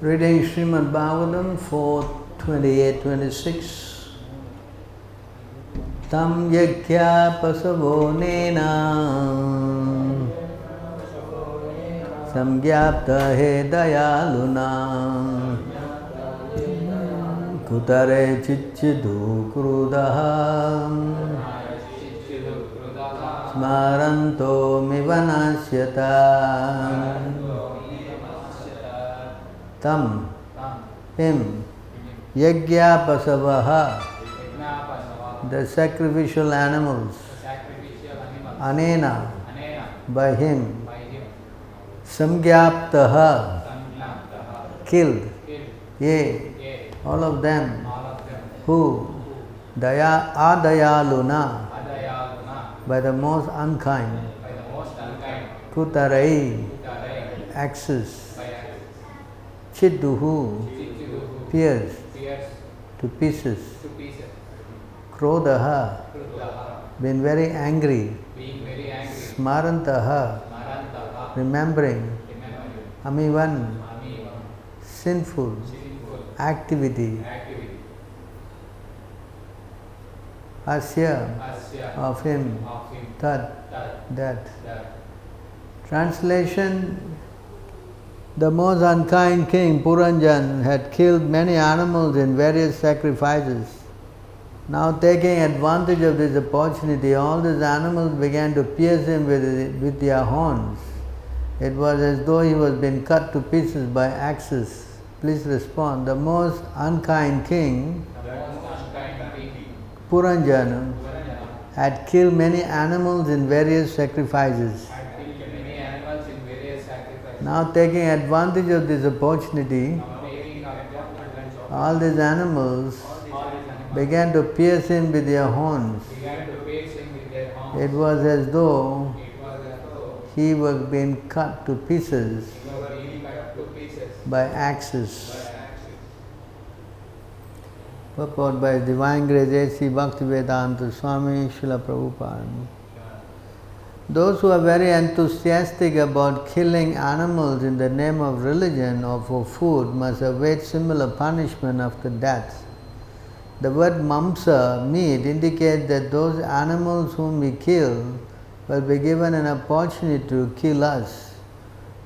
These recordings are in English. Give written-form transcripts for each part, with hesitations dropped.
Reading Srimad Bhagavatam 4:28-26. Tam yakya pasavo nena samgyapta he dayaluna kutare chichidu krudaha smaranto mivanasyata. Tam, him, yajna pasavaha, the sacrificial animals, anena, by him, samgyaptaha, killed, ye, all of them, who, adayaluna, by the most unkind, kutarai, axes, Chidduhu, pierced to pieces. Krodaha, been very angry. Smarantaha, remembering. Amivan, sinful activity. Asya, of him. Tat, that. Translation: the most unkind king, Puranjan, had killed many animals in various sacrifices. Now, taking advantage of this opportunity, all these animals began to pierce him with their horns. It was as though he was being cut to pieces by axes. Please respond. The most unkind king, Puranjan, had killed many animals in various sacrifices. Now, taking advantage of this opportunity, all these animals began to pierce him with their horns. It was as though he was being cut to pieces by axes. Purport by His Divine Grace A.C. Bhaktivedanta Swami Srila Prabhupada. Those who are very enthusiastic about killing animals in the name of religion or for food must await similar punishment after death. The word mamsa, meat, indicates that those animals whom we kill will be given an opportunity to kill us.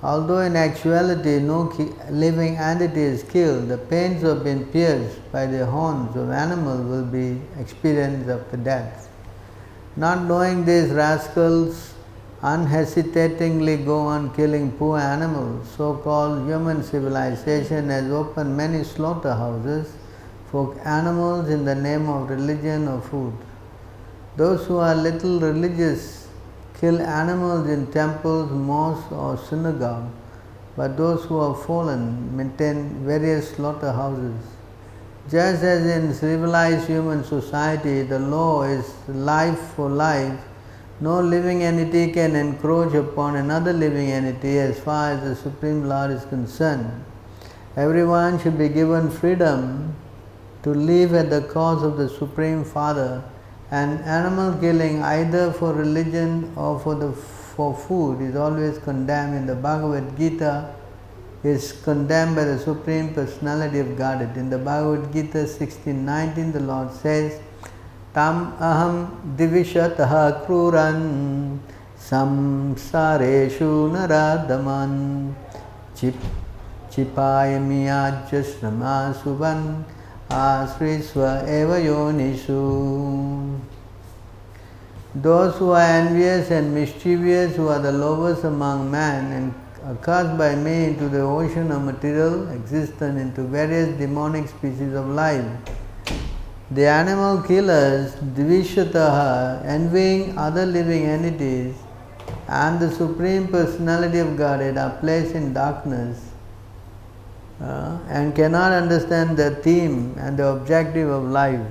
Although in actuality no living entity is killed, the pains of being pierced by the horns of animals will be experienced after death. Not knowing these rascals unhesitatingly go on killing poor animals. So-called human civilization has opened many slaughterhouses for animals in the name of religion or food. Those who are little religious kill animals in temples, mosques or synagogues, but those who are fallen maintain various slaughterhouses. Just as in civilized human society, the law is life for life, no living entity can encroach upon another living entity as far as the Supreme Lord is concerned. Everyone should be given freedom to live at the cause of the Supreme Father, and animal killing either for religion or for food is always condemned in the Bhagavad Gita. Is condemned by the Supreme Personality of Godhead. In the Bhagavad Gita 16:19, the Lord says, Tam aham divishataha kruran samsareshu naradaman chipayami ajasrama suvan asrisva eva yonishu. Those who are envious and mischievous, who are the lowest among men, and are cast by me into the ocean of material existence, into various demonic species of life. The animal killers, dvishataha, envying other living entities, and the Supreme Personality of Godhead are placed in darkness and cannot understand the theme and the objective of life.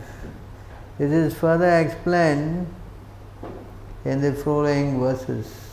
This is further explained in the following verses.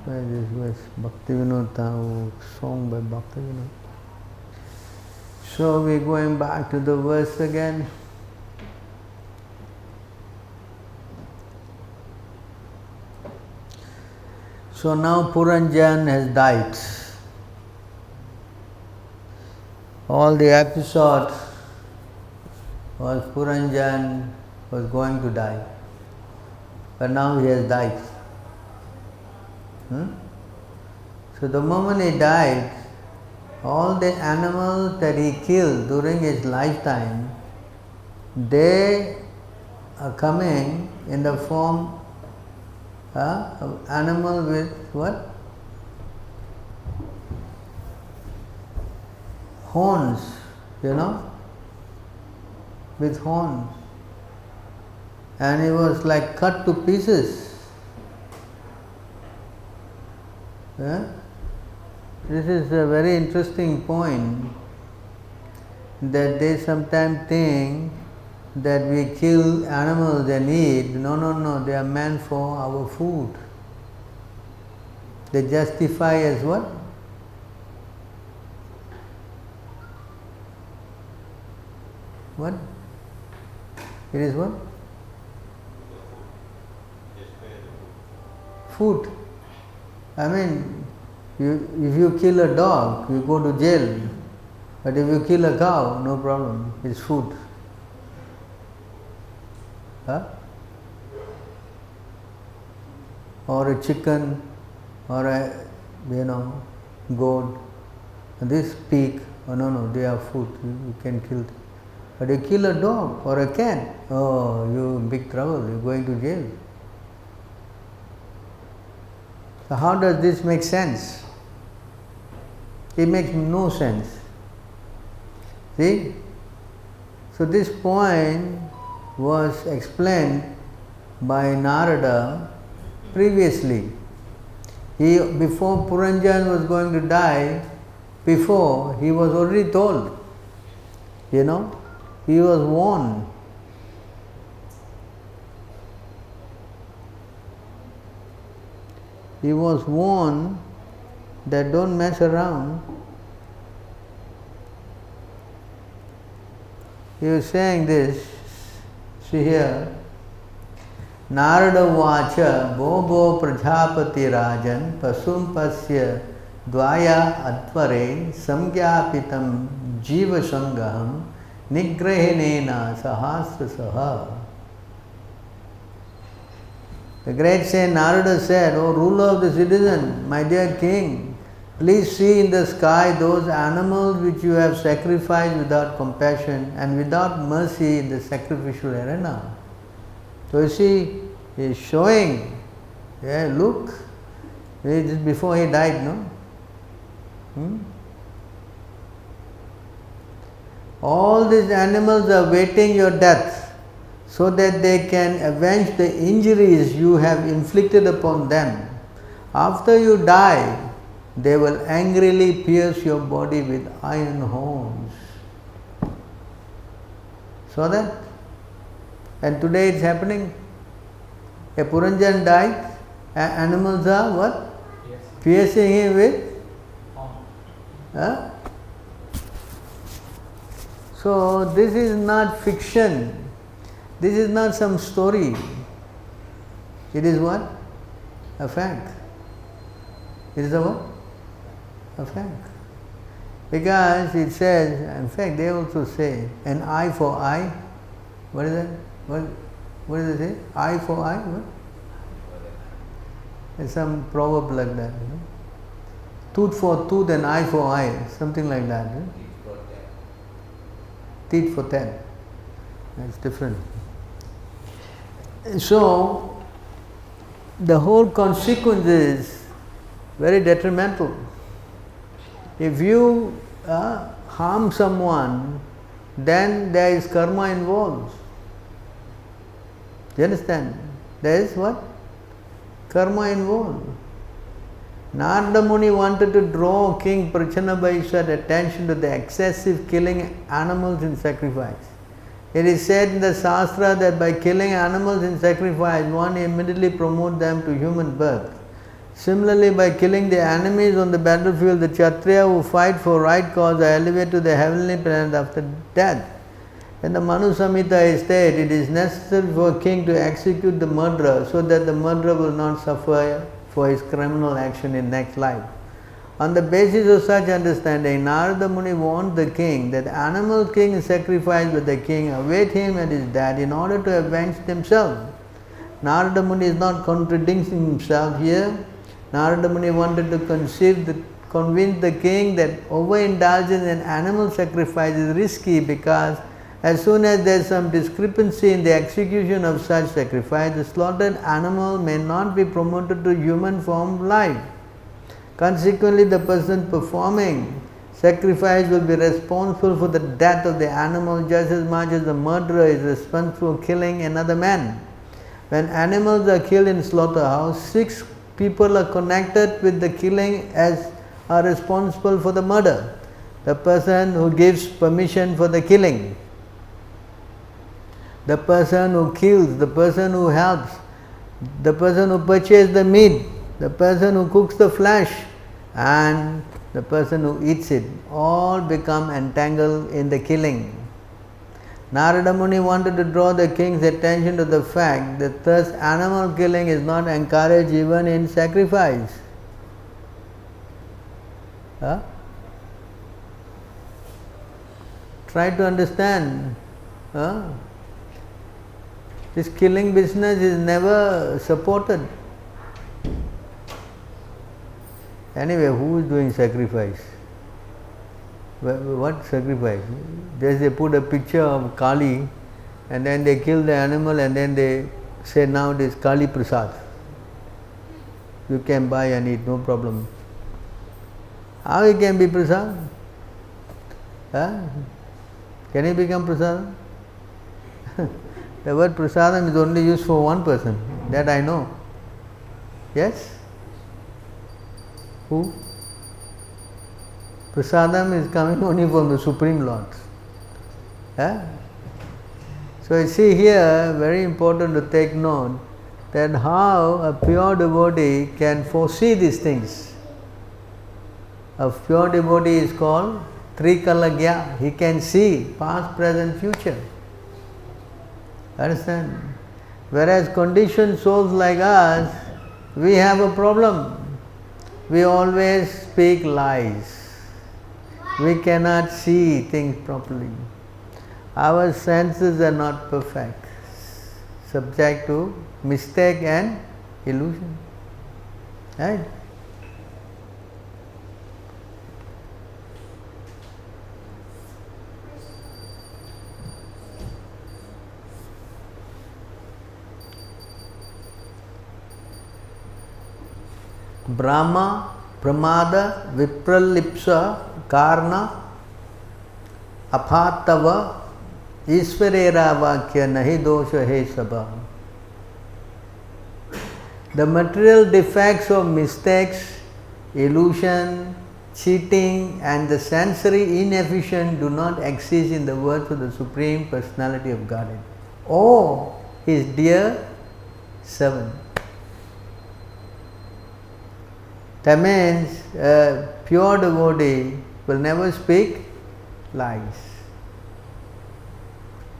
Where is this Bhaktivinoda song by Bhaktivinoda? So we're going back to the verse again. So now Puranjan has died. All the episode was Puranjan was going to die, but now he has died. So the moment he died, all the animals that he killed during his lifetime, they are coming in the form of animal with what? Horns, with horns. And he was like cut to pieces. This is a very interesting point, that they sometimes think that we kill animals and eat. No, they are meant for our food. They justify as what? What? It is what? Food. I mean, if you kill a dog, you go to jail. But if you kill a cow, no problem. It's food. Or a chicken, or a goat. This pig, no, they are food. You can kill them. But you kill a dog or a cat, you're in big trouble. You're going to jail. So how does this make sense? It makes no sense. See? So this point was explained by Narada previously. Before Puranjan was going to die, before he was already told, he was warned. He was warned that don't mess around. He was saying this, see here, Narada Vacha Bobo Prajapati Rajan Pasum Pasya Dvaya Atvare Samgyapitam Jiva Sangaham Nigrahinena Sahasra Saha. The great saint Narada said, O ruler of the citizen, my dear king, please see in the sky those animals which you have sacrificed without compassion and without mercy in the sacrificial arena. So you see, he is showing, look, just before he died, no? All these animals are waiting your death so that they can avenge the injuries you have inflicted upon them. After you die, they will angrily pierce your body with iron horns. Saw that? And today it's happening. A Puranjan died, animals are what? Yes. Piercing him with? So this is not fiction. This is not some story. It is what? A fact. It is a what? A fact. Because it says, in fact they also say, an eye for eye. What is that? What does it say? Eye for eye? What? There's some proverb like that. Tooth for tooth and eye for eye. Something like that. Teeth for tat. That's different. So, the whole consequence is very detrimental. If you harm someone, then there is karma involved. Do you understand? There is what? Karma involved. Narada Muni wanted to draw King Prachanabhaisha's attention to the excessive killing animals in sacrifice. It is said in the Shastra that by killing animals in sacrifice, one immediately promotes them to human birth. Similarly, by killing the enemies on the battlefield, the Kshatriya who fight for right cause are elevated to the heavenly planet after death. In the Manu Samhita it stated, it is necessary for a king to execute the murderer so that the murderer will not suffer for his criminal action in next life. On the basis of such understanding, Narada Muni warned the king that animal king sacrificed by the king await him at his death in order to avenge themselves. Narada Muni is not contradicting himself here. Narada Muni wanted to convince the king that overindulgence in animal sacrifice is risky, because as soon as there is some discrepancy in the execution of such sacrifice, the slaughtered animal may not be promoted to human form of life. Consequently, the person performing sacrifice will be responsible for the death of the animal just as much as the murderer is responsible for killing another man. When animals are killed in slaughterhouse, 6 people are connected with the killing as are responsible for the murder. The person who gives permission for the killing, the person who kills, the person who helps, the person who purchases the meat, the person who cooks the flesh, and the person who eats it, all become entangled in the killing. Narada Muni wanted to draw the king's attention to the fact that thus animal killing is not encouraged even in sacrifice. Try to understand. This killing business is never supported. Anyway, who is doing sacrifice? What sacrifice? They put a picture of Kali and then they kill the animal and then they say, now it is Kali Prasad. You can buy and eat, no problem. How it can be Prasad? Can it become Prasad? The word Prasadam is only used for one person, that I know. Yes? Who? Prasadam is coming only from the Supreme Lord. So you see here, very important to take note that how a pure devotee can foresee these things. A pure devotee is called Trikalagya. He can see past, present, future. Understand? Whereas conditioned souls like us, we have a problem. We always speak lies. We cannot see things properly. Our senses are not perfect, subject to mistake and illusion. Right? Brahma, Pramada, Vipralipsa, Karna, Aphatava, Ishvarera Vakya, Nahi Dosha He Sabha. The material defects of mistakes, illusion, cheating, and the sensory inefficient do not exist in the words of the Supreme Personality of Godhead or His dear servant. That means a pure devotee will never speak lies.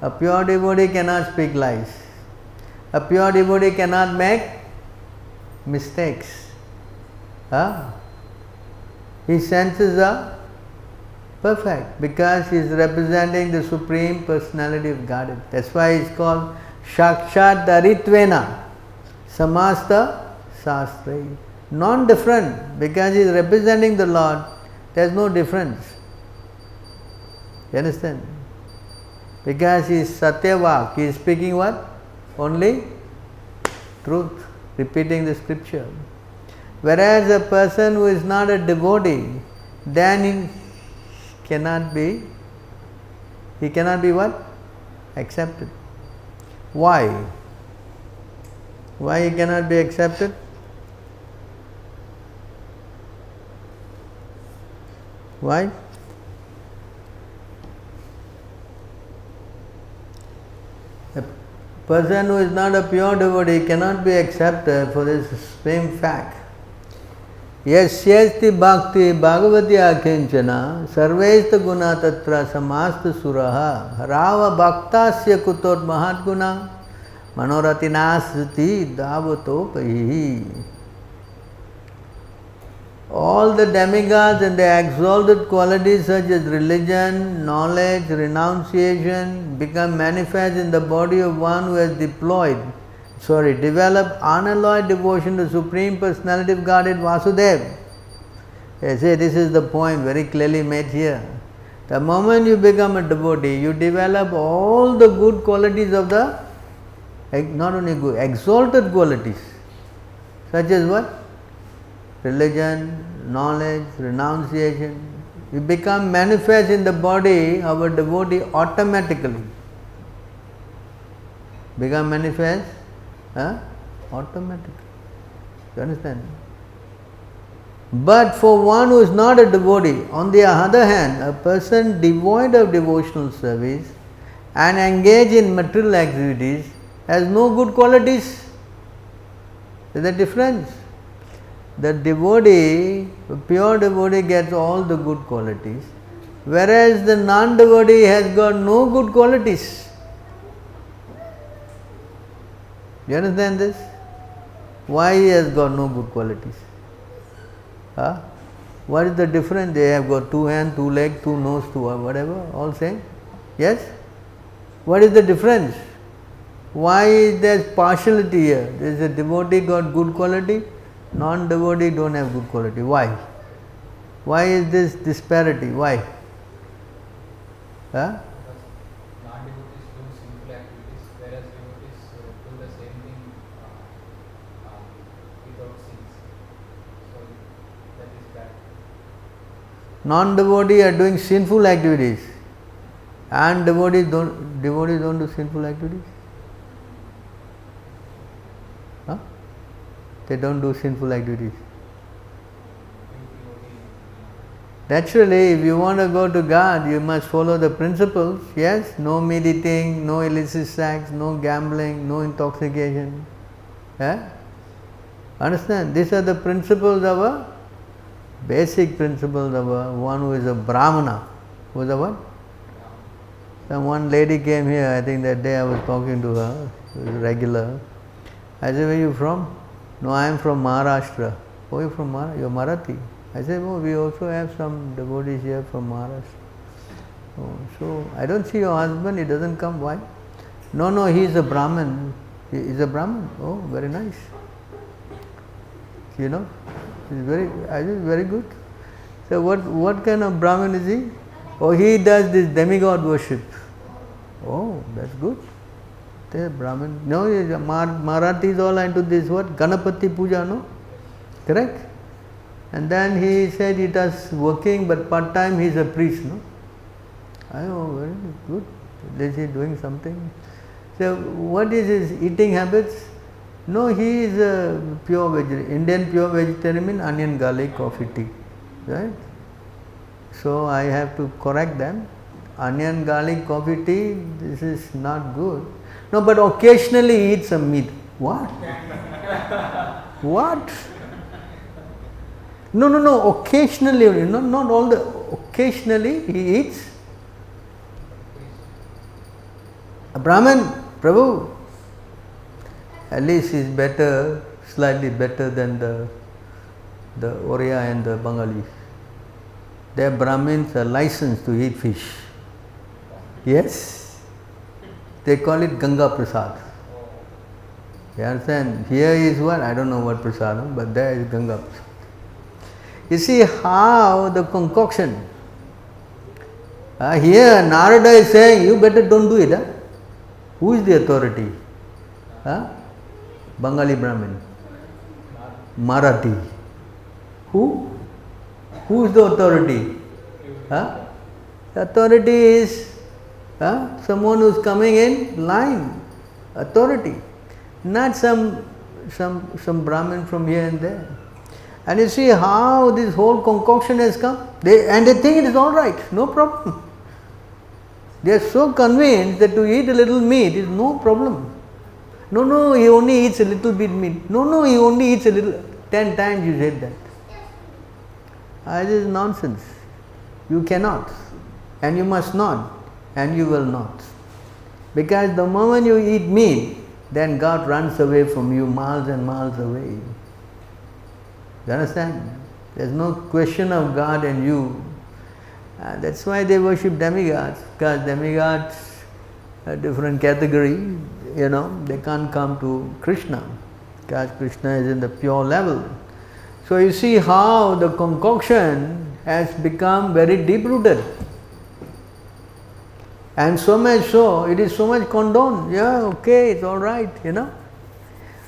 A pure devotee cannot speak lies. A pure devotee cannot make mistakes. His senses are perfect because he is representing the Supreme Personality of Godhead. That's why it's called Shakshat Daritvena Samasta Sastrai. Non-different, because he is representing the Lord, there is no difference. You understand? Because he is Satyavak, he is speaking what? Only truth, repeating the scripture. Whereas a person who is not a devotee, then he cannot be what? Accepted. Why? Why he cannot be accepted? Why? A person who is not a pure devotee cannot be accepted for this same fact Yasyasti bhakti bhagavati akinchana sarvesta guna tatra samasta suraha harava bhaktasya kutot mahat guna manoratinasati davato pahi. All the demigods and their exalted qualities such as religion, knowledge, renunciation become manifest in the body of one who has developed unalloyed devotion to Supreme Personality of Godhead Vasudeva. I say this is the point very clearly made here. The moment you become a devotee, you develop all the good qualities of the, not only good, exalted qualities, such as what? Religion, knowledge, renunciation. You become manifest in the body of a devotee automatically. Become manifest automatically. You understand? But for one who is not a devotee, on the other hand, a person devoid of devotional service and engaged in material activities has no good qualities. There is a difference. The devotee, pure devotee gets all the good qualities, whereas the non-devotee has got no good qualities. You understand this? Why he has got no good qualities? What is the difference? They have got 2 hands, 2 legs, 2 nose, 2 whatever, all same. Yes? What is the difference? Why is there partiality here? There is a devotee got good quality, non-devotee don't have good quality. Why? Why is this disparity? Why? Because non-devotees do sinful activities, whereas devotees do the same thing without sins. So that is bad. Non-devotee are doing sinful activities, and devotees don't do sinful activities. They don't do sinful activities. Naturally, if you want to go to God, you must follow the principles. Yes, no meat eating, no illicit sex, no gambling, no intoxication. Understand? These are the principles of a basic principles of a one who is a Brahmana. Who is a what? One lady came here. I think that day I was talking to her. She was regular. I said, "Where are you from?" "No, I am from Maharashtra." "Oh, you are from Maharashtra? You are Marathi?" I said, "Oh, we also have some devotees here from Maharashtra." "Oh, so I don't see your husband, he doesn't come. Why?" No, he is a Brahmin." "He is a Brahmin? Oh, very nice. You know, he's very good." So what kind of Brahmin is he? "Oh, he does this demigod worship." "Oh, that's good. They Brahmin." "No, Marathis all into this what? Ganapati puja, no? Correct?" And then he said he does working, but part time he is a priest, no? "Oh, very good. Is he doing something?" So what is his eating habits? "No, he is a pure vegetarian. Indian pure vegetarian means onion, garlic, coffee, tea." Right? So I have to correct them. Onion, garlic, coffee, tea, this is not good. "No, but occasionally he eats some meat." What? What? No, occasionally, not all the, occasionally he eats. A Brahmin, Prabhu, at least he is better, slightly better than the Oriya and the Bengalis. Their Brahmins are licensed to eat fish. Yes, they call it Ganga Prasad. You understand? Here is what? I don't know what Prasad, but there is Ganga Prasad. You see how the concoction. Here Narada is saying, you better don't do it. Who is the authority? Bengali Brahmin. Marathi. Who? Who is the authority? The authority is someone who is coming in line. Authority. Not some Brahmin from here and there. And you see how this whole concoction has come. They think it is all right, no problem. They are so convinced that to eat a little meat is no problem. No, he only eats a little bit meat. No, he only eats a little. 10 times you said that. This is nonsense. You cannot, and you must not, and you will not. Because the moment you eat meat, then God runs away from you miles and miles away. You understand? There's no question of God and you. That's why they worship demigods, because demigods are different category, they can't come to Krishna, because Krishna is in the pure level. So you see how the concoction has become very deep-rooted. And so much so, it is so much condoned. Yeah, okay, it's all right,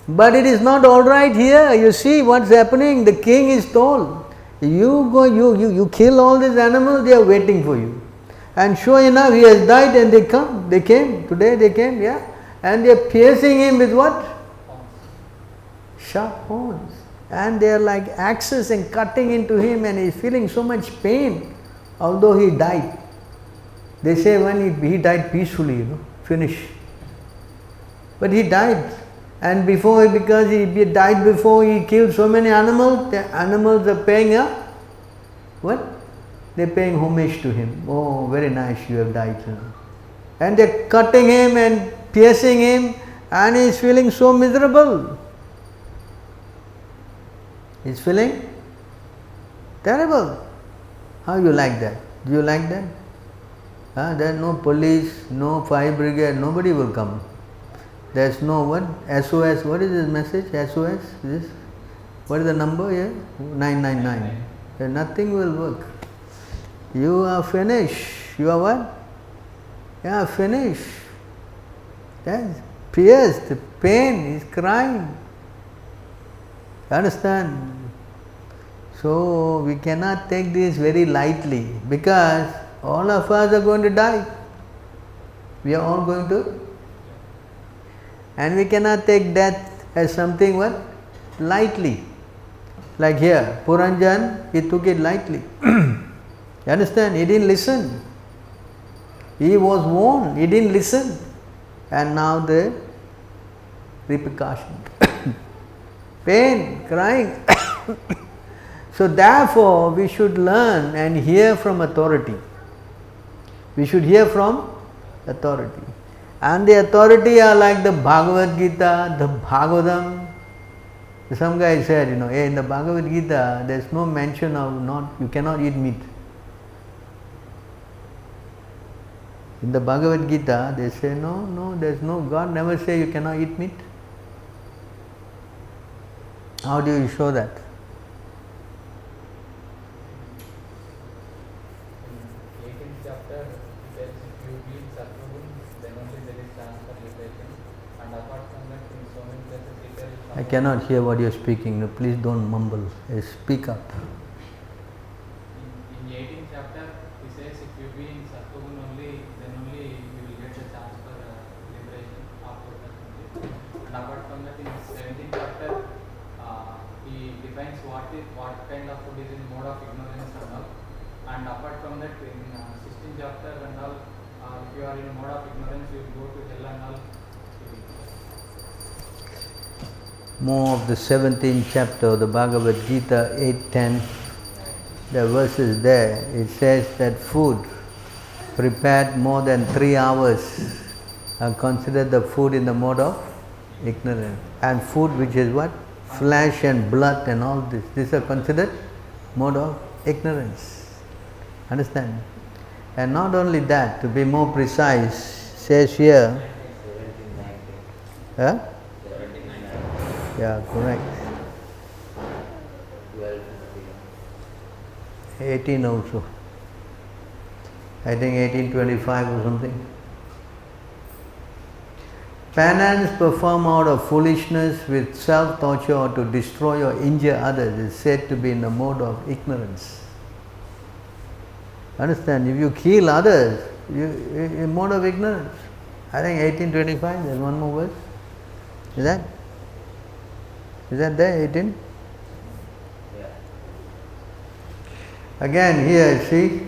But it is not all right here. You see what's happening. The king is told, you kill all these animals, they are waiting for you. And sure enough, he has died and they came, today they came, yeah. And they are piercing him with what? Sharp horns. And they are like axes and cutting into him, and he is feeling so much pain, although he died. They say when he died peacefully, finished. But he died. And because he died before he killed so many animals, the animals are paying what? They're paying homage to him. Oh, very nice, you have died. And they're cutting him and piercing him, and he's feeling so miserable. He's feeling terrible. How you like that? Do you like that? There's no police, no fire brigade, nobody will come. There's no what? SOS, what is this message? SOS? This? What is the number here? 999. Then nothing will work. You are finished. You are what? You are finished. Yes. Pierced, pain, is crying. You understand? So we cannot take this very lightly, because all of us are going to die. We are all going to. And we cannot take death as something what? Lightly. Like here, Puranjan, he took it lightly. You understand? He didn't listen. He was warned, he didn't listen. And now the repercussion. Pain, crying. So therefore, we should learn and hear from authority. We should hear from authority. And the authority are like the Bhagavad Gita, the Bhagavatam. Some guy said, in the Bhagavad Gita, there is no mention of you cannot eat meat. In the Bhagavad Gita, they say, no, there is no, God never say you cannot eat meat. How do you show that? In 18th chapter, it says if you be Sattvagun, then only there is chance for liberation. And apart from that, in so many places it tells. I cannot hear what you are speaking. No, please don't mumble. Speak up. In 18th chapter, it says if you be in Sattvagun only, then only you will get a chance for liberation after that. And apart from that, in 17th chapter, he defines what kind of food is in mode of ignorance and all. And apart from that, in 16th chapter and all, if you are in mode of ignorance, you will go to hell and all. More of the 17th chapter of the Bhagavad Gita, 8:10. The verse is there. It says that food prepared more than 3 hours are considered the food in the mode of ignorance. And food which is what? Flesh and blood and all this. These are considered mode of ignorance. Understand? And not only that, to be more precise, says here. Huh? Yeah, correct. 18 also. I think 1825 or something. Penance performed out of foolishness with self-torture or to destroy or injure others is said to be in the mode of ignorance. Understand? If you kill others, you in mode of ignorance. I think 1825, there's one more verse. Is that there, 18? Yeah. Again here, see.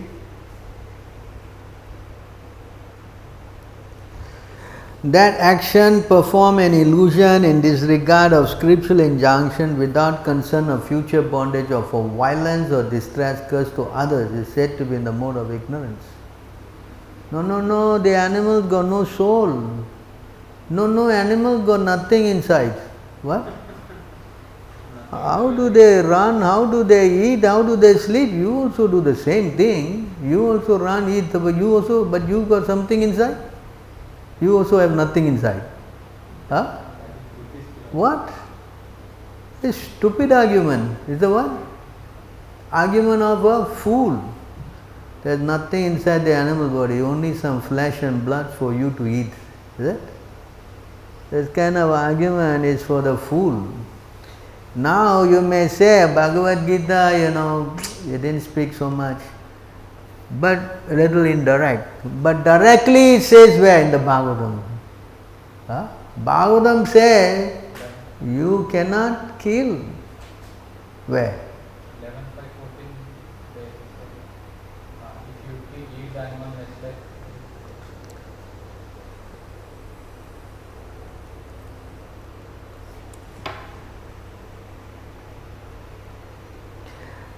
that action perform an illusion in disregard of scriptural injunction without concern of future bondage or for violence or distress caused to others is said to be in the mode of ignorance. No, the animals got no soul. No, animals got nothing inside. What? How do they run? How do they eat? How do they sleep? You also do the same thing. You also run, eat, but you got something inside? You also have nothing inside. Huh? What? This stupid argument is the what? Argument of a fool. There is nothing inside the animal body, only some flesh and blood for you to eat. Is it? This kind of argument is for the fool. Now you may say, Bhagavad Gita, you didn't speak so much, but a little indirect. But directly it says where in the Bhagavatam? Huh? Bhagavatam says, you cannot kill. Where? 11:14. If you eat the animal, it's like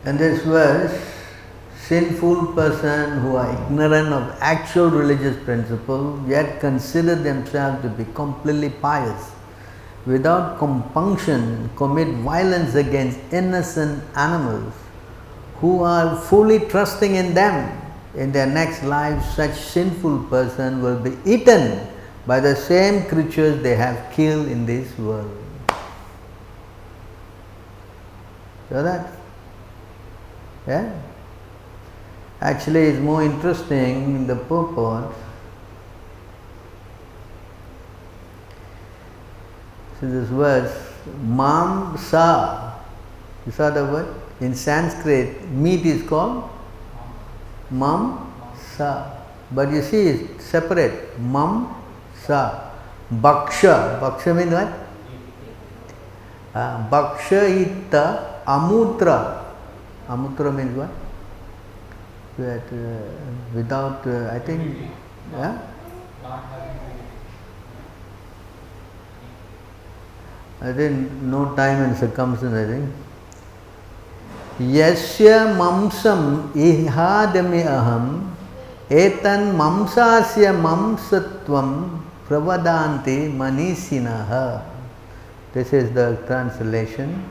And this verse, sinful person who are ignorant of actual religious principle yet consider themselves to be completely pious, without compunction commit violence against innocent animals who are fully trusting in them. In their next life, such sinful person will be eaten by the same creatures they have killed in this world. So that, yeah. Actually, it's more interesting in the purport. So this verse, mam sa. You saw the word? In Sanskrit, meat is called mam sa. But you see, it's separate. Mam sa. Bhaksha. Bhaksha means what? Bhaksha ita amutra. Amutra means what? That without, I think, yeah? not having I think no time and circumstance, I think. Yasya mamsam ihadami aham etan mamsasya mamsatvam pravadanti manisinaha. This is the translation.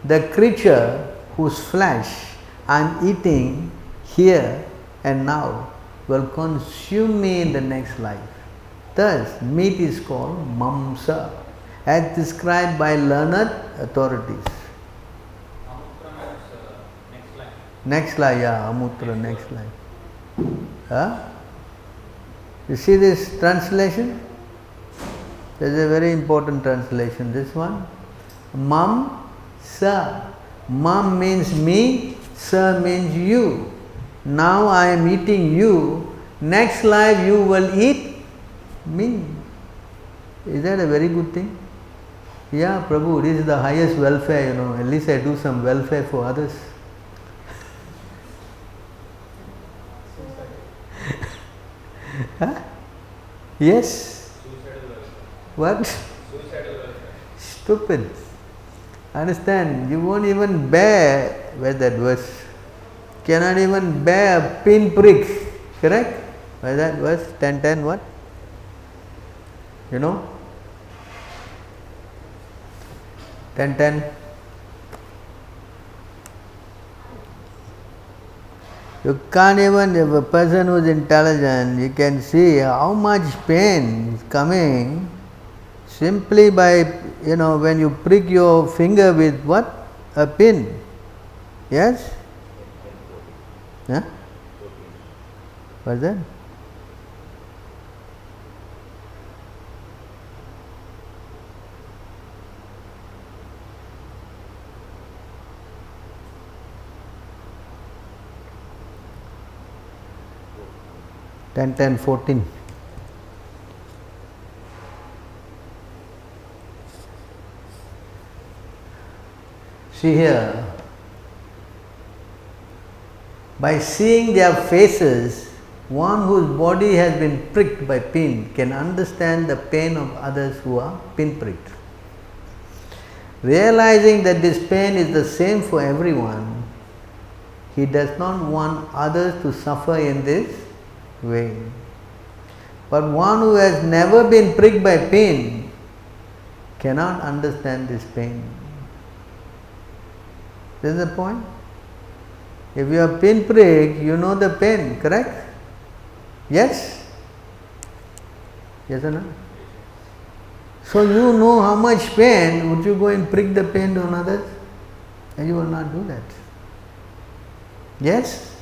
The creature whose flesh I am eating here and now will consume me in the next life. Thus, meat is called mamsa, as described by learned authorities. Amutra means next life. Next life, yeah, amutra, next life. Huh? You see this translation? There is a very important translation, this one. Mam sa. Mam means me, sa means you. Now I am eating you, next life you will eat me. Is that a very good thing? Yeah, Prabhu, this is the highest welfare, at least I do some welfare for others. Huh? Yes? What? Stupid. Understand? You won't even bear, where's that verse? Cannot even bear a pinprick. Correct? Where's that verse? 10:10 what? You know? 10:10. You can't even, if a person who is intelligent, you can see how much pain is coming simply by, when you prick your finger with what? A pin. Yes? Huh? What's that? Ten, 14. See here. By seeing their faces, one whose body has been pricked by pin can understand the pain of others who are pin pricked. Realizing that this pain is the same for everyone, he does not want others to suffer in this way. But one who has never been pricked by pain cannot understand this pain. This is the point. If you are pin pricked, you know the pain, correct? Yes? Yes or no? So you know how much pain, would you go and prick the pain on others? And you will not do that. Yes?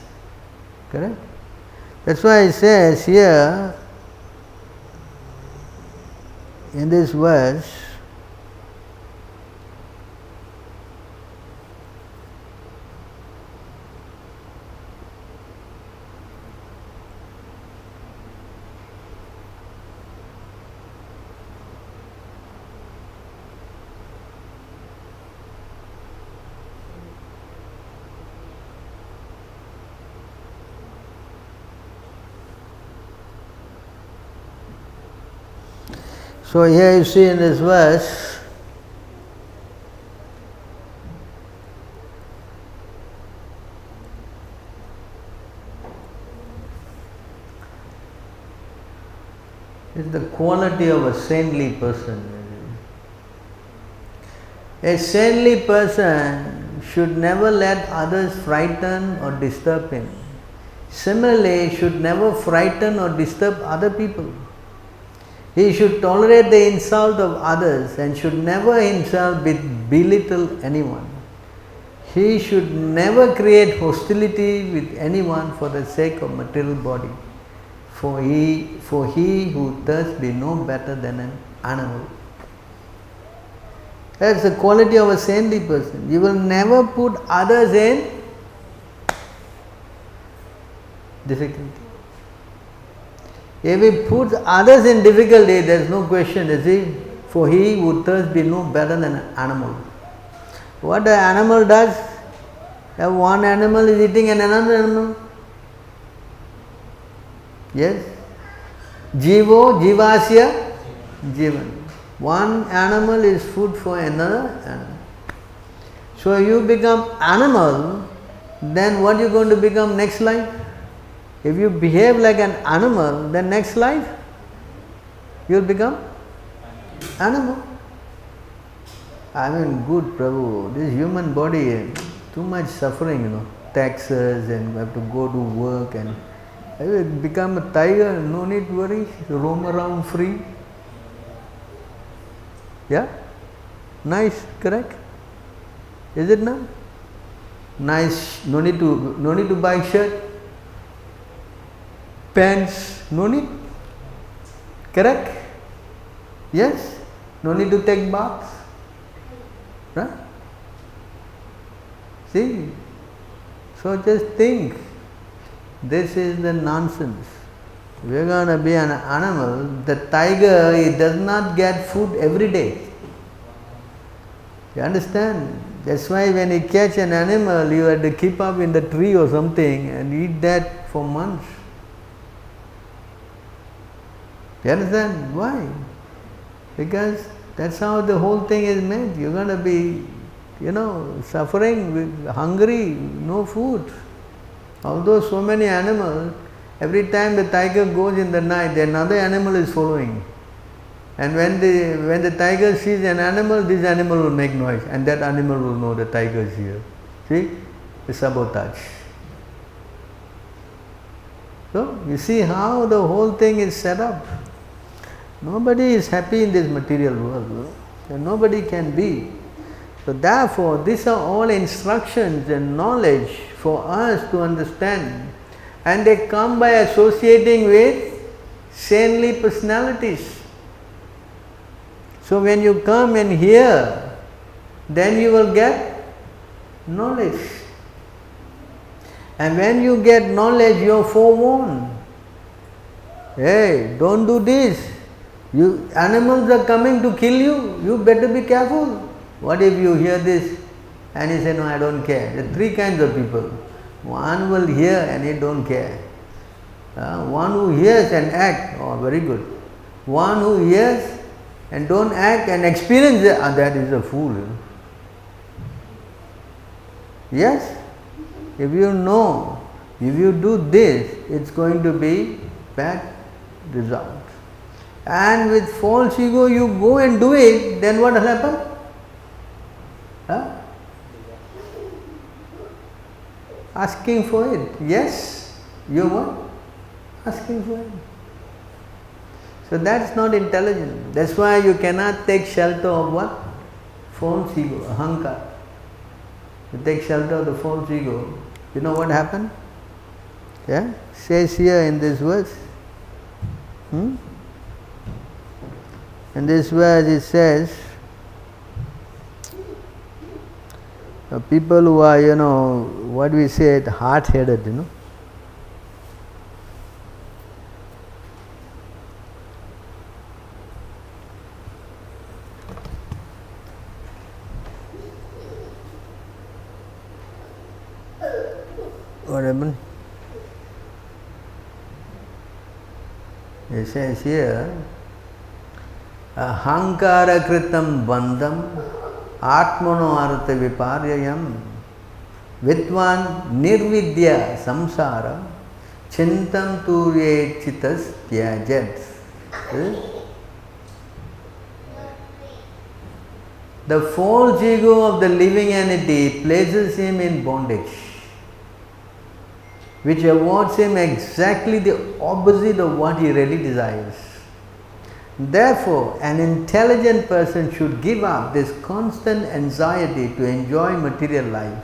Correct? That's why it says here in this verse, so here you see in this verse, is the quality of a saintly person. A saintly person should never let others frighten or disturb him. Similarly, should never frighten or disturb other people. He should tolerate the insult of others and should never himself belittle anyone. He should never create hostility with anyone for the sake of material body. For he who thus be no better than an animal. That's the quality of a saintly person. You will never put others in difficulty. If he puts others in difficulty, there is no question, is he? For he would thus be no better than an animal. What the animal does? If one animal is eating another animal. Yes? Jivo, jivasya, jivan. One animal is food for another animal. So you become animal, then what you going to become next life? If you behave like an animal, then next life you will become animal. I mean, good Prabhu, this human body, too much suffering, taxes and have to go to work and become a tiger, no need to worry, roam around free. Yeah? Nice, correct? Is it not? Nice, no need to buy shirt. Pants, no need. Correct? Yes? No need to take baths. Right? See? So just think. This is the nonsense. We are going to be an animal. The tiger, he does not get food every day. You understand? That's why when you catch an animal, you have to keep up in the tree or something and eat that for months. You understand? Why? Because that's how the whole thing is made. You're going to be, suffering, hungry, no food. Although so many animals, every time the tiger goes in the night, another animal is following. And when the tiger sees an animal, this animal will make noise and that animal will know the tiger is here. See? The sabotage. So, you see how the whole thing is set up. Nobody is happy in this material world, and nobody can be. So therefore, these are all instructions and knowledge for us to understand, and they come by associating with saintly personalities. So when you come and hear, then you will get knowledge. And when you get knowledge, you are forewarned. Hey, don't do this. Animals are coming to kill you. You better be careful. What if you hear this and you say, no, I don't care. There are three kinds of people. One will hear and he don't care. One who hears and acts, oh very good. One who hears and don't act and experience that is a fool. You know? Yes? If you know, if you do this, it's going to be bad result. And with false ego you go and do it, then what will happen? Huh? Asking for it. Yes? You what? Asking for it. So that's not intelligent. That's why you cannot take shelter of what? False ego, ahankar. You take shelter of the false ego. You know what happened? Yeah? Says here in this verse. In this verse it says, people who are, what we say, hard-headed, What happened? It says here, Ahankara kritam bandham atmano artha viparyayam vidvan nirvidya samsara chintam turye chitas tyajat. The false ego of the living entity places him in bondage, which awards him exactly the opposite of what he really desires. Therefore, an intelligent person should give up this constant anxiety to enjoy material life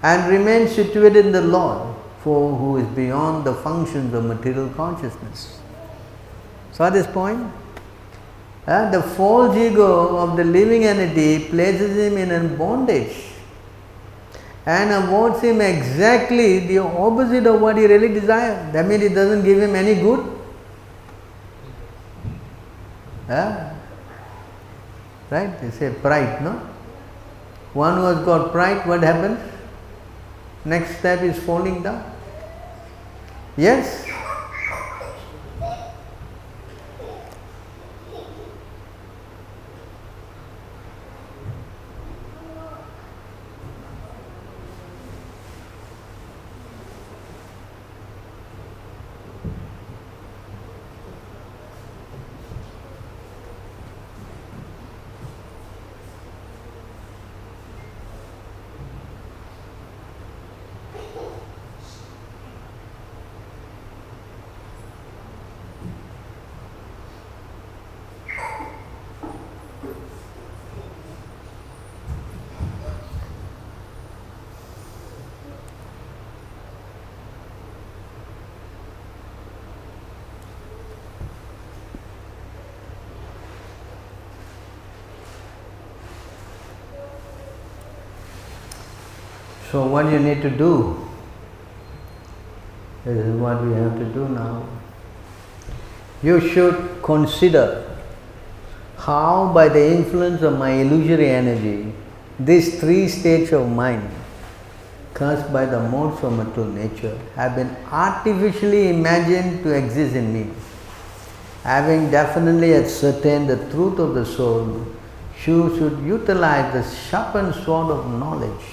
and remain situated in the Lord, for who is beyond the functions of material consciousness. Saw this point? The false ego of the living entity places him in a bondage and awards him exactly the opposite of what he really desires. That means it doesn't give him any good. Right? They say pride, no? One who has got pride, what happens? Next step is falling down. Yes? So what you need to do? This is what we have to do now. You should consider how by the influence of my illusory energy, these three states of mind caused by the modes of material nature have been artificially imagined to exist in me. Having definitely ascertained the truth of the soul, you should utilize the sharpened sword of knowledge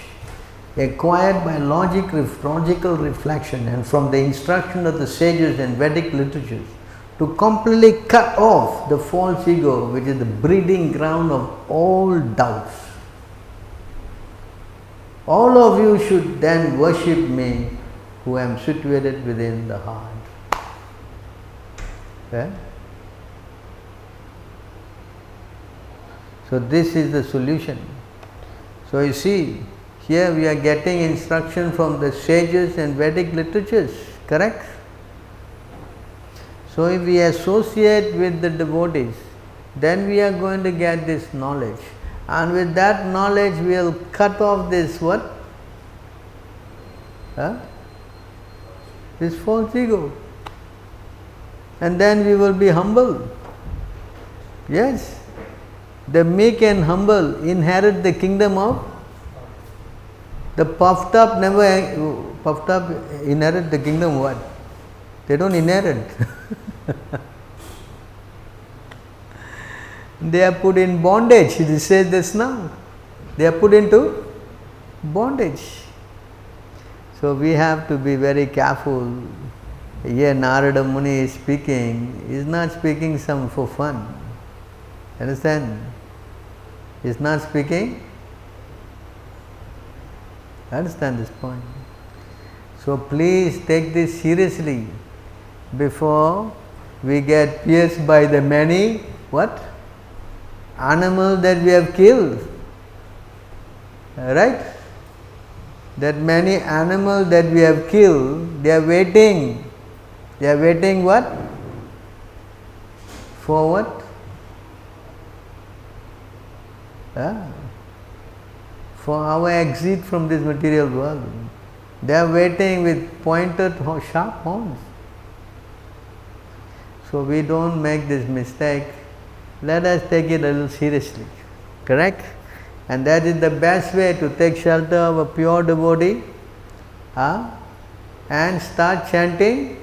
acquired by logical reflection and from the instruction of the sages and Vedic literatures to completely cut off the false ego, which is the breeding ground of all doubts. All of you should then worship me, who am situated within the heart. Okay? So this is the solution. So you see, here we are getting instruction from the sages and Vedic literatures, correct? So if we associate with the devotees, then we are going to get this knowledge. And with that knowledge we will cut off this what? This false ego. And then we will be humble. Yes. The meek and humble inherit the kingdom of the puffed up inherit the kingdom what? They don't inherit. They are put in bondage. It says this now. They are put into bondage. So we have to be very careful. Here Narada Muni is speaking. He is not speaking some for fun. Understand? He is not speaking. Understand this point. So please take this seriously before we get pierced by the many what? Animals that we have killed. Right? That many animals that we have killed, they are waiting. They are waiting what? For what? For our exit from this material world. They are waiting with pointed sharp horns. So we don't make this mistake. Let us take it a little seriously. Correct? And that is the best way to take shelter of a pure devotee and start chanting.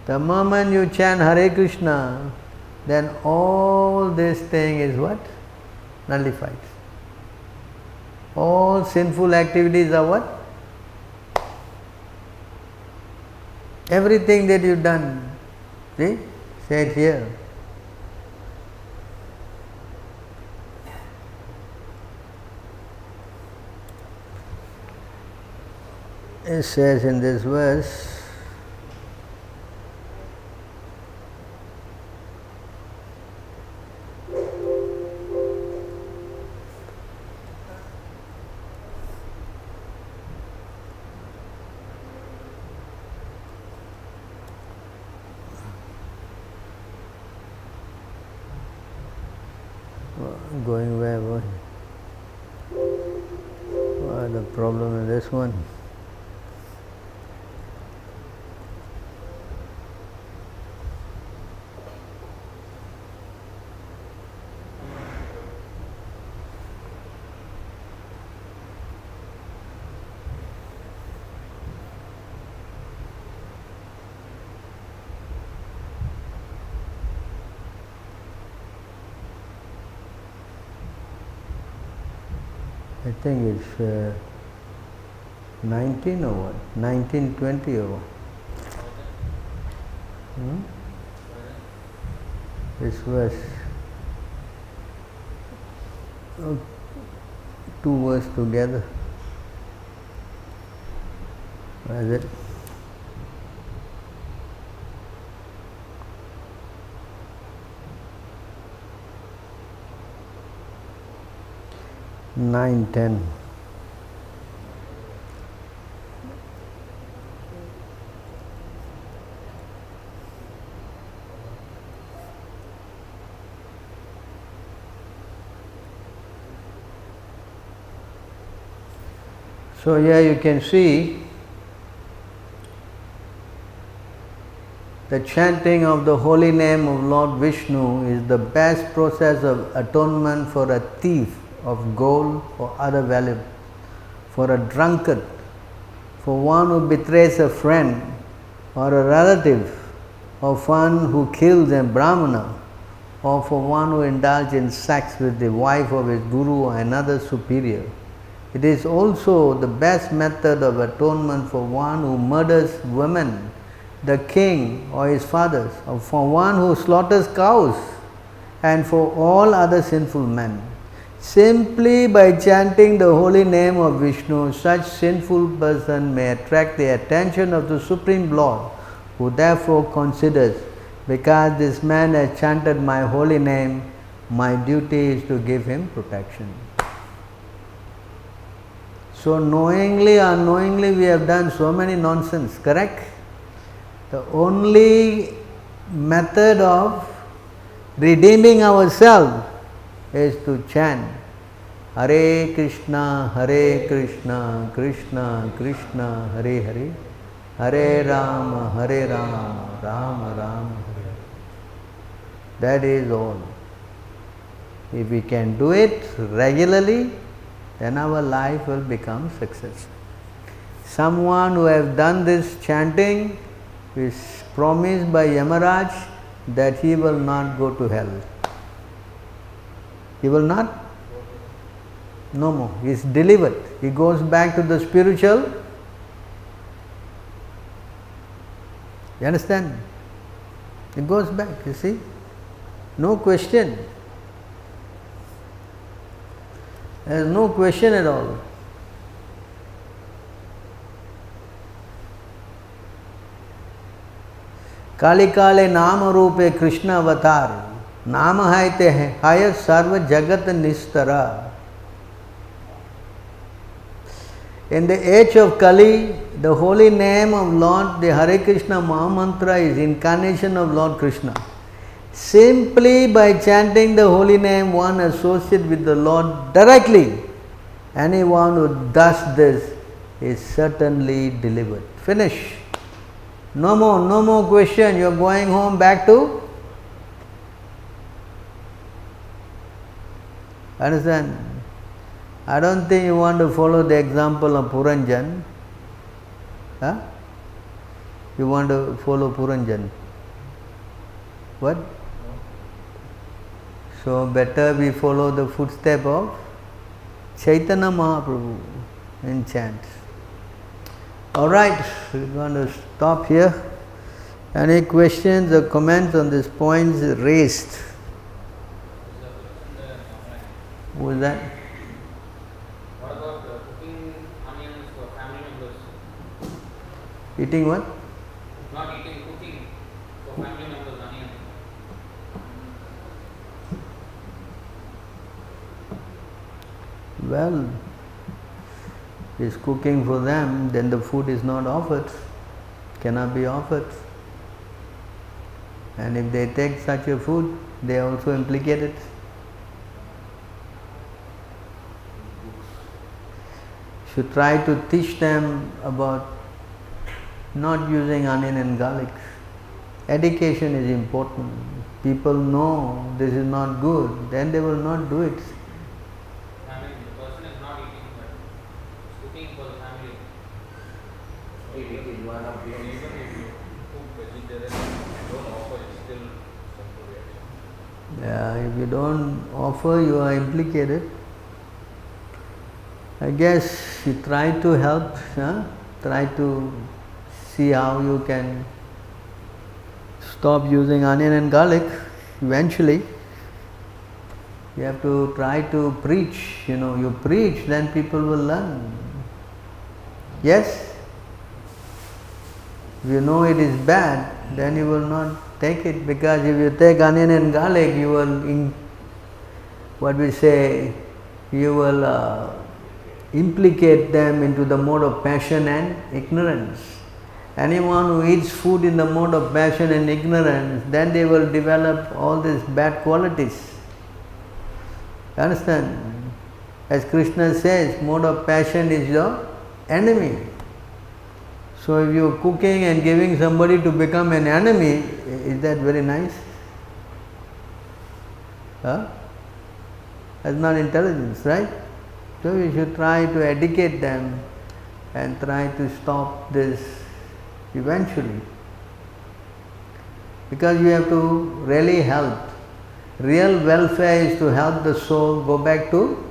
The moment you chant Hare Krishna, then all this thing is what? Nullified. All sinful activities are what? Everything that you've done. See? Say it here. It says in this verse, going where? What the problem in this one? I think it's 19 or what? 1920 or what? This verse. Two verses together. Where is it? Nine, 10. So here you can see the chanting of the holy name of Lord Vishnu is the best process of atonement for a thief of gold or other value, for a drunkard, for one who betrays a friend or a relative, or one who kills a brahmana, or for one who indulges in sex with the wife of his guru or another superior. It is also the best method of atonement for one who murders women, the king or his fathers, or for one who slaughters cows, and for all other sinful men. Simply by chanting the holy name of Vishnu, such sinful person may attract the attention of the Supreme Lord, who therefore considers, because this man has chanted my holy name, my duty is to give him protection. So knowingly or unknowingly we have done so many nonsense, correct? The only method of redeeming ourselves is to chant Hare Krishna, Krishna Krishna, Hare Hare, Hare Rama, Rama Rama, Hare. That is all. If we can do it regularly, then our life will become successful. Someone who has done this chanting is promised by Yamaraj that he will not go to hell. He will not? No more. He is delivered. He goes back to the spiritual. You understand? He goes back, you see. No question. There is no question at all. काले काले नाम रूपे कृष्ण अवतार नाम है ते हाय सर्व जगत निस्तरा. In the age of Kali, the holy name of Lord, the Hare Krishna Mahamantra is incarnation of Lord Krishna. Simply by chanting the holy name, one associates with the Lord directly. Anyone who does this is certainly delivered. Finish. No more question. You are going home back to? Understand? I don't think you want to follow the example of Puranjan. Huh? You want to follow Puranjan. What? So better we follow the footstep of Chaitanya Mahaprabhu in chant. Alright, we are going to stop here. Any questions or comments on these points raised? Who is that? What about cooking onions for family members? Eating what? Not eating, cooking for family members onions. Well, is cooking for them, then the food is not offered, cannot be offered. And if they take such a food, they are also implicated. Should try to teach them about not using onion and garlic. Education is important. People know this is not good, then they will not do it. I mean, the person is not eating, but cooking for the family. It is one of the Even if you cook vegetarian and don't offer, it's still some reaction. Yeah, if you don't offer, you are implicated. I guess you try to help, try to see how you can stop using onion and garlic. Eventually, you have to try to preach. You preach, then people will learn. Yes? If you know it is bad, then you will not take it, because if you take onion and garlic, you will, you will implicate them into the mode of passion and ignorance. Anyone who eats food in the mode of passion and ignorance, then they will develop all these bad qualities. You understand? As Krishna says, mode of passion is your enemy. So if you are cooking and giving somebody to become an enemy, is that very nice? Huh? That's not intelligence, right? So we should try to educate them and try to stop this eventually. Because you have to really help. Real welfare is to help the soul go back to.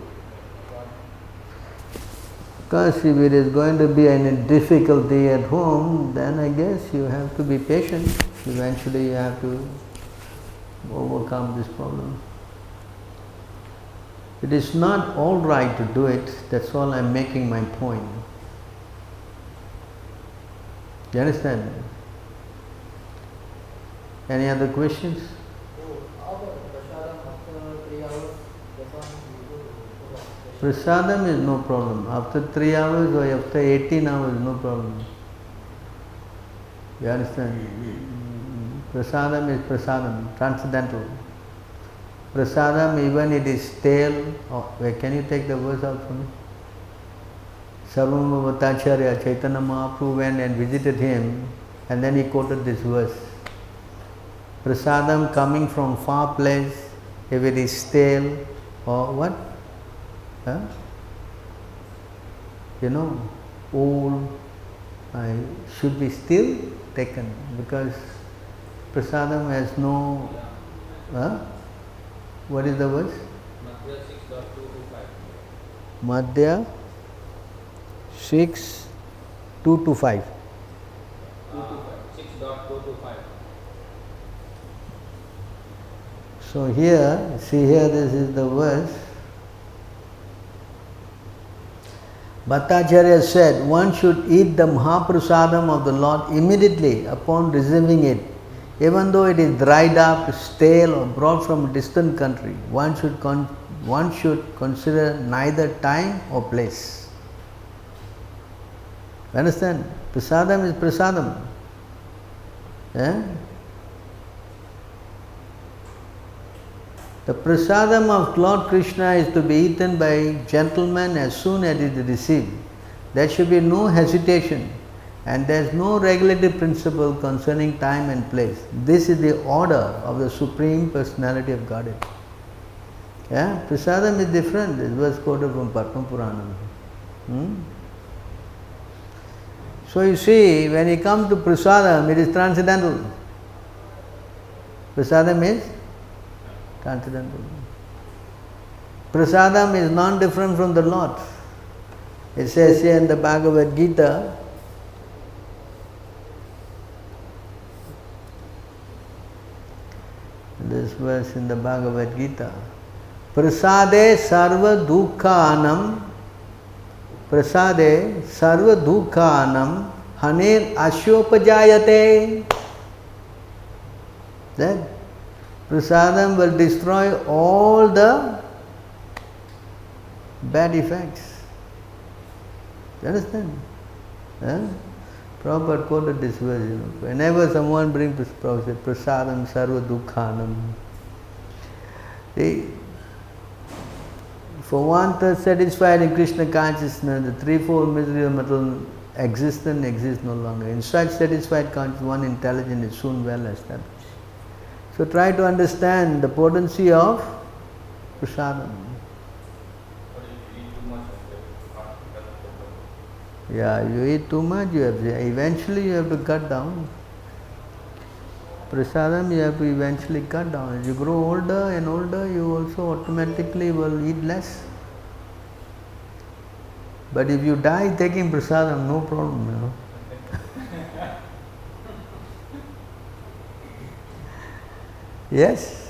Because if it is going to be a difficulty at home, then I guess you have to be patient. Eventually you have to overcome this problem. It is not all right to do it, that's all I am making my point. You understand? Any other questions? Prasadam is no problem. After 3 hours or after 18 hours, no problem. You understand? Prasadam is prasadam, transcendental. Prasadam, even it is stale. Wait, can you take the verse out for me? Sarvamavataacharya Chaitanya Mahaprabhu went and visited him, and then he quoted this verse. Prasadam coming from far place, if it is stale or what? Old, should be still taken, because prasadam has no. What is the verse? Madhya 6, 2 to 5. 6.225. So here, see here, this is the verse. Bhattacharya said, one should eat the Mahaprasadam of the Lord immediately upon receiving it. Even though it is dried up, stale or brought from a distant country, one should consider neither time or place. Understand? Prasadam is prasadam. The prasadam of Lord Krishna is to be eaten by gentlemen as soon as it is received. There should be no hesitation, and there is no regulatory principle concerning time and place. This is the order of the Supreme Personality of Godhead. Prasadam is different. This was quoted from Padma Puranam. So you see, when it comes to prasadam, it is transcendental. Prasadam is transcendental. Prasadam is non-different from the Lord. It says here in the Bhagavad Gita, this verse in the Bhagavad Gita, Prasade sarva dukkhanam, Prasade sarva dukkhanam hanir asyopajayate. That prasadam will destroy all the bad effects. You understand? Prabhupada quoted this verse. Whenever someone brings prasadam sarva dukkhanam, for one thus satisfied in Krishna consciousness, the threefold misery of material existence exists no longer. In such satisfied consciousness, one intelligent is soon well established. So try to understand the potency of prasadam. Yeah, you eat too much, eventually you have to cut down. Prasadam you have to eventually cut down. As you grow older and older, you also automatically will eat less. But if you die taking prasadam, no problem, Yes?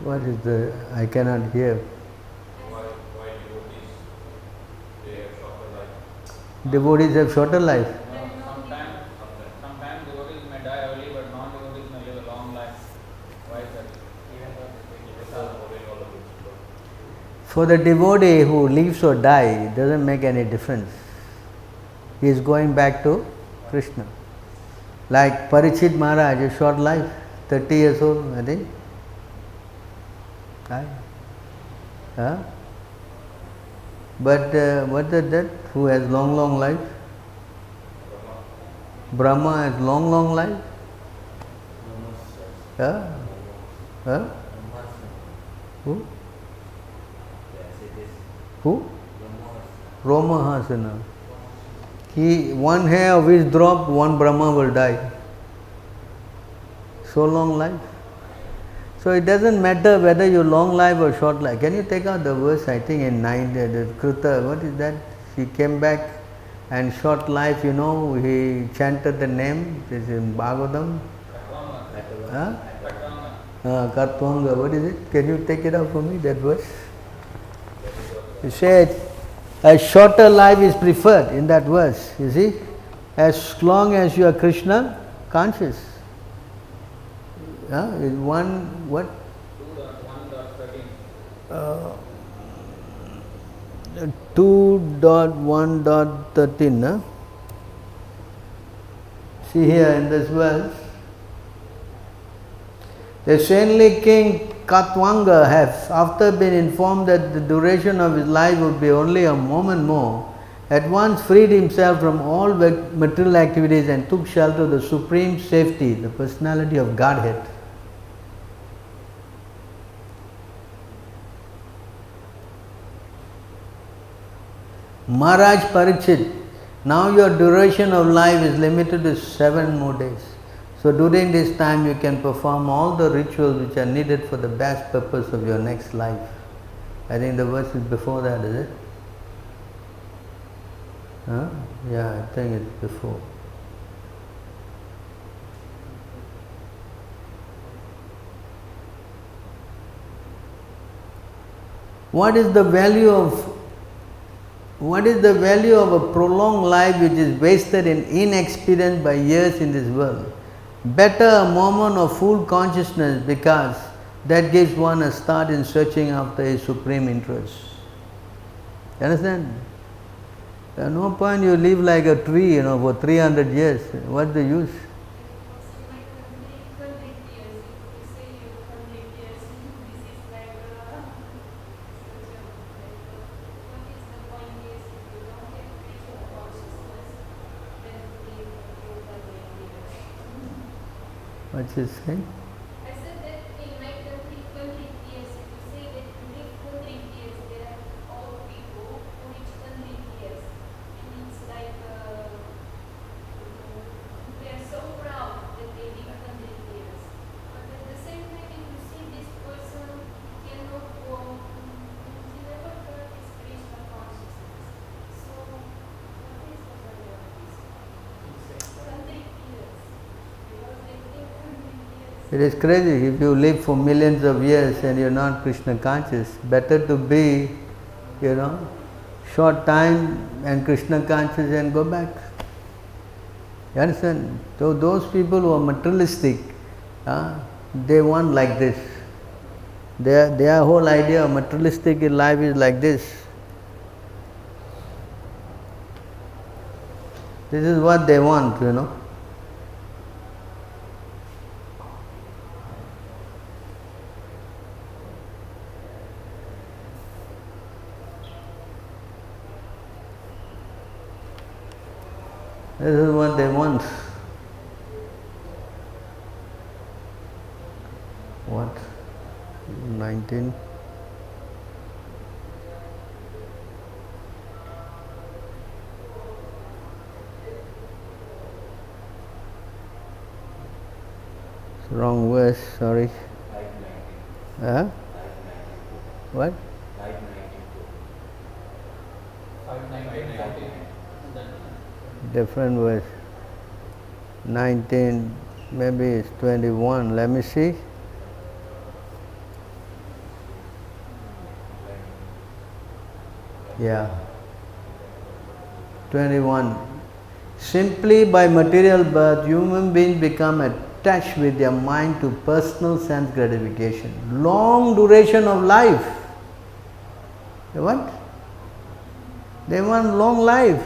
What is the, I cannot hear. Why devotees, they have shorter life? Devotees have shorter life. Sometimes devotees may die early, but non-devotees may live a long life. Why is that? Even though they take all of it. For the devotee who lives or dies, it doesn't make any difference. He is going back to Krishna. Like Parikshit Maharaj, a short life, 30 years old, I think. But what is that? Who has long life? Brahma has long life. Who? Who? Romahasana. One hair of his drop, one Brahma will die. So long life. So it doesn't matter whether you long life or short life. Can you take out the verse, I think in 9, the Krita, what is that? He came back and short life, he chanted the name, this is in Bhagavatam. Katwanga, what is it? Can you take it out for me, that verse? He said, a shorter life is preferred in that verse, you see, as long as you are Krishna conscious. Is one what? 2.1.13. 2.1.13. No? See here in this verse, the saintly king Katwanga has, after being informed that the duration of his life would be only a moment more, at once freed himself from all material activities and took shelter of the supreme safety, the personality of Godhead. Maharaj Parikshit, now your duration of life is limited to 7 more days. So during this time you can perform all the rituals which are needed for the best purpose of your next life. I think the verse is before that, is it? Huh? Yeah, I think it's before. What is the value of a prolonged life which is wasted in inexperience by years in this world? Better a moment of full consciousness, because that gives one a start in searching after his supreme interest. You understand? There's no point you live like a tree, for 300 years. What's the use? What's he saying? I said that in my country, 100 years, if you say that you live 100 years, there are all people who reach 100 years. And it's like, they are so proud that they live 100 years. But at the same time, if you see this person cannot walk, he never got his Krishna consciousness. So, what is the value of this? 100 years. Because they think 100 years. It is crazy. If you live for millions of years and you're not Krishna conscious, better to be, short time and Krishna conscious and go back. You understand? So those people who are materialistic, they want like this. Their whole idea of materialistic in life is like this. This is what they want, This is what they want. What? 19. It's wrong verse, sorry. Huh? What? 519. Different verse. 19, maybe it's 21. Let me see. Yeah. 21. Simply by material birth, human beings become attached with their mind to personal sense gratification. Long duration of life. They want? They want long life.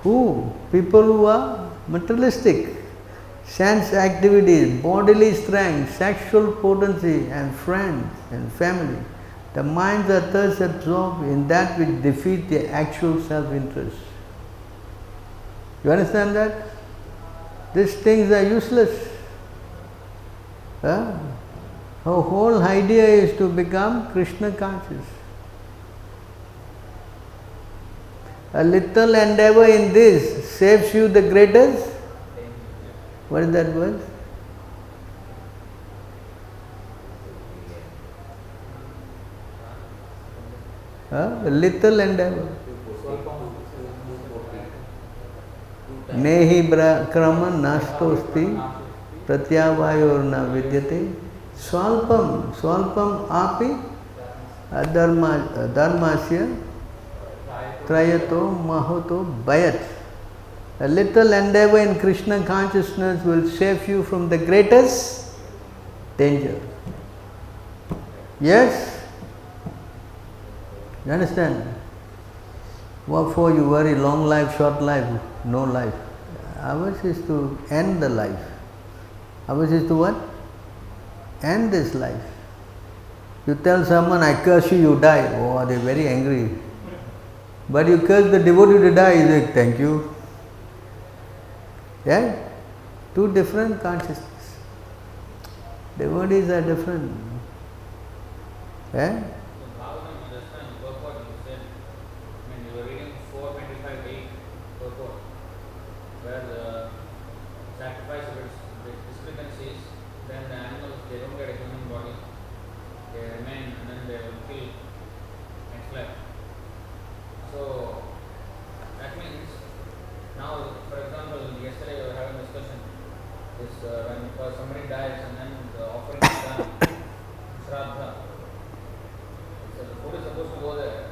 Who? People who are materialistic. Sense activities, bodily strength, sexual potency, and friends and family. The minds are thus absorbed in that which defeats the actual self-interest. You understand that? These things are useless. Our whole idea is to become Krishna conscious. A little endeavor in this saves you the greatest. What is that word? A little endeavor. Nehi krama nastosti pratyavayorna vidyate swalpam api dharmasya trayato mahoto bayat. A little endeavor in Krishna consciousness will save you from the greatest danger. Yes? You understand? What for you worry long life, short life, no life? Ours is to end the life. Ours is to what? End this life. You tell someone, I curse you, you die. Oh, they're very angry. But you curse the devotee to die, you say, thank you. Yeah? Two different consciousness. Devotees are different. Yeah? Bhagavatam, just now, Gopal, you said, when you were reading 425.8 Gopal, where the sacrifice of its discrepancies, then the animals, they don't get a human body, they remain and then they will kill next life. So, that means, now, for example, yesterday we were having a discussion, this when somebody dies and then the offering is done, Shraddha. So the food is supposed to go there,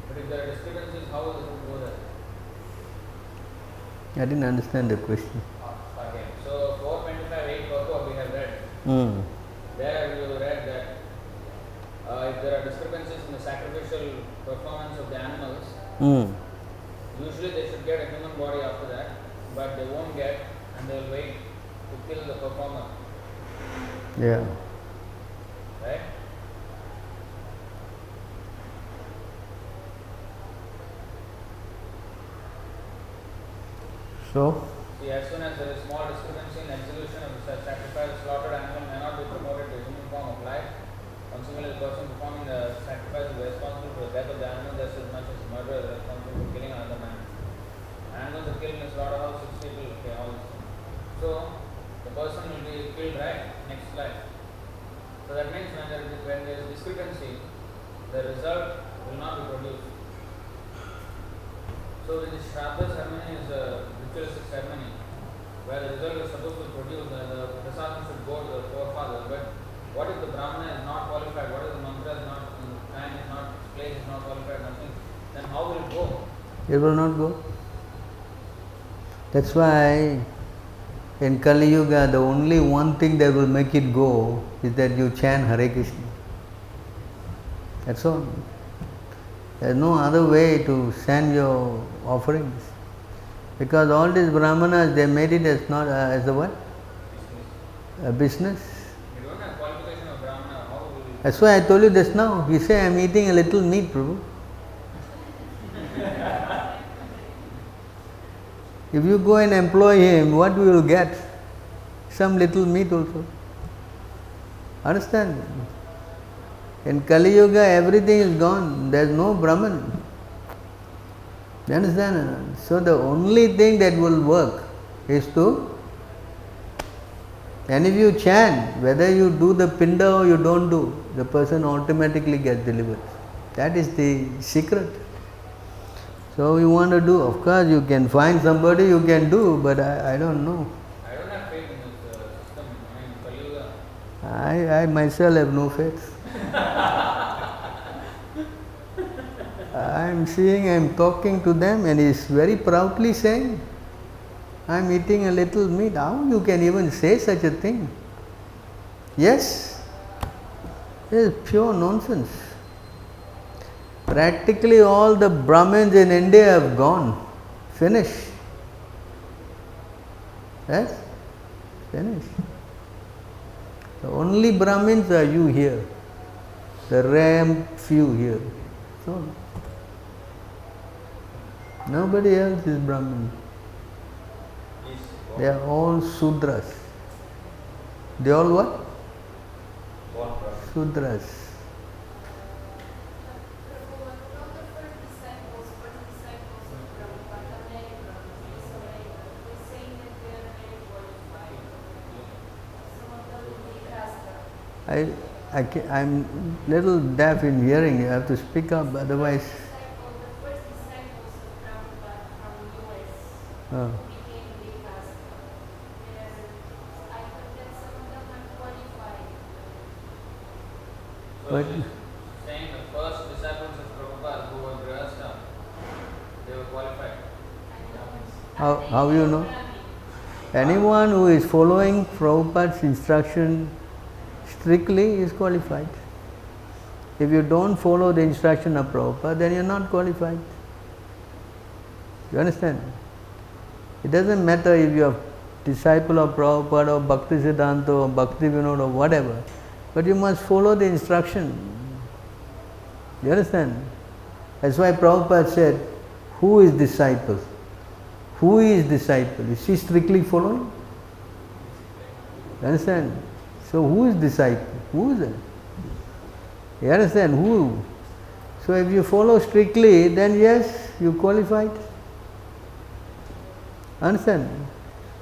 but if there are discrepancies, how will the food go there? I didn't understand the question. Okay, so 425.8 purport we have read. There you read that if there are discrepancies in the sacrificial performance of the animals, usually they should get a human body after that, but they won't get and they will wait to kill the performer. Yeah. Right? So? See, as soon as there is small discrepancy in execution of the sacrifice, slaughtered animal may not be promoted to human form of life. Consequently, the person performing the sacrifice is responsible for the death of the animal just as much as the murderer is responsible for killing another man. Animals are killed in a slaughterhouse, 6 people, okay, all this. So, the person will be killed right next life. So that means when there is discrepancy, the result will not be produced. So the Shraddha ceremony is a ritualistic ceremony where the result is supposed to produce, the prasadam should go to the forefather. But what if the Brahmana is not qualified? What if the mantra is not, time is not, place is not qualified, nothing? Then how will it go? It will not go. That's why in Kali Yuga, the only one thing that will make it go is that you chant Hare Krishna. That's all. There's no other way to send your offerings. Because all these brahmanas, they made it as not as a what? A business. You don't have qualification of Brahmana, how will you? That's why I told you just now. You say, I'm eating a little meat, Prabhu. If you go and employ him, what we will get? Some little meat also. Understand? In Kali Yuga, everything is gone. There is no Brahman. You understand? So the only thing that will work is to, and if you chant, whether you do the pinda or you don't do, the person automatically gets delivered. That is the secret. So you want to do, of course you can find somebody you can do, but I don't know. I don't have faith in this system. I mean, Kali Yuga. I myself have no faith. I'm seeing, I'm talking to them and he's very proudly saying, I'm eating a little meat. How you can even say such a thing? Yes, it is pure nonsense. Practically all the Brahmins in India have gone, finished. Yes, finished. The only Brahmins are you here, the rare few here. So, nobody else is Brahmin. They are all Sudras. They all what? Sudras. I'm little deaf in hearing. You have to speak up, otherwise. The first disciples of Prabhupada from US Oh. became the pastor. And I thought that some of them are qualified. So But- it is saying the first disciples of Prabhupada who were Grihastha, they were qualified. How you know? Anyone who is following Prabhupada's instruction strictly is qualified. If you don't follow the instruction of Prabhupada, then you are not qualified. You understand? It doesn't matter if you are disciple of Prabhupada or Bhakti Siddhanta or Bhakti Vinod or whatever, but you must follow the instruction. You understand? That's why Prabhupada said, who is disciple? Who is disciple? Is she strictly following? You understand? So who is disciple? Who is it? You understand? Who? So if you follow strictly, then yes, you qualified. Understand?